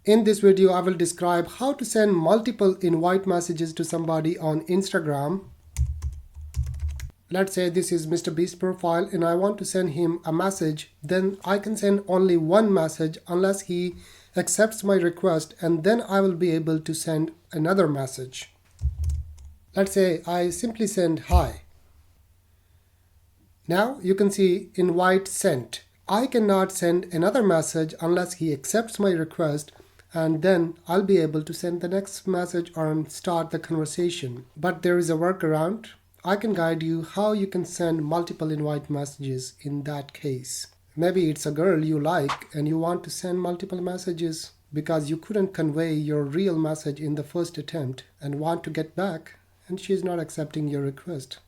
In this video, I will describe how to send multiple invite messages to somebody on Instagram. Let's say this is Mr. Beast profile and I want to send him a message. Then I can send only one message unless he accepts my request, and then I will be able to send another message. Let's say I simply send hi. Now you can see invite sent. I cannot send another message unless he accepts my request, and then I'll be able to send the next message or start the conversation. But there is a workaround. I can guide you how you can send multiple invite messages in that case. Maybe it's a girl you like and you want to send multiple messages because you couldn't convey your real message in the first attempt and want to get back, and she's not accepting your request.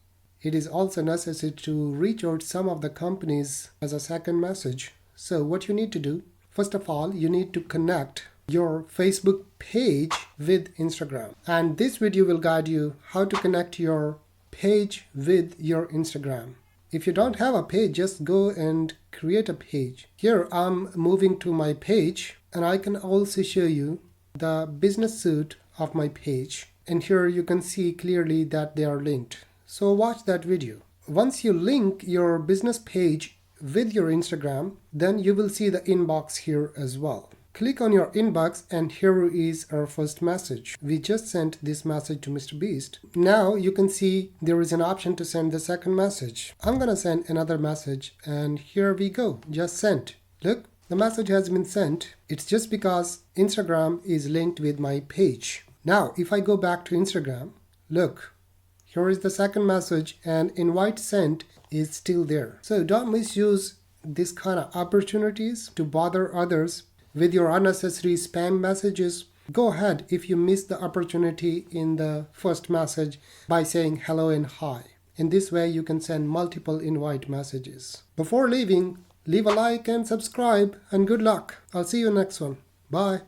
It is also necessary to reach out some of the companies as a second message. So what you need to do, first of all, you need to connect your Facebook page with Instagram. And this video will guide you how to connect your page with your Instagram. If you don't have a page, just go and create a page. Here I'm moving to my page, and I can also show you the business suite of my page. And here you can see clearly that they are linked. So watch that video. Once you link your business page with your Instagram, then you will see the inbox here as well. Click on your inbox and here is our first message. We just sent this message to Mr. Beast. Now you can see there is an option to send the second message. I'm gonna send another message and here we go, just sent. Look, the message has been sent. It's just because Instagram is linked with my page. Now if I go back to Instagram, look, here is the second message and invite sent is still there. So don't misuse this kind of opportunities to bother others with your unnecessary spam messages. Go ahead if you missed the opportunity in the first message by saying hello and hi. In this way you can send multiple invite messages. Before leaving, leave a like and subscribe, and good luck. I'll see you next one. Bye.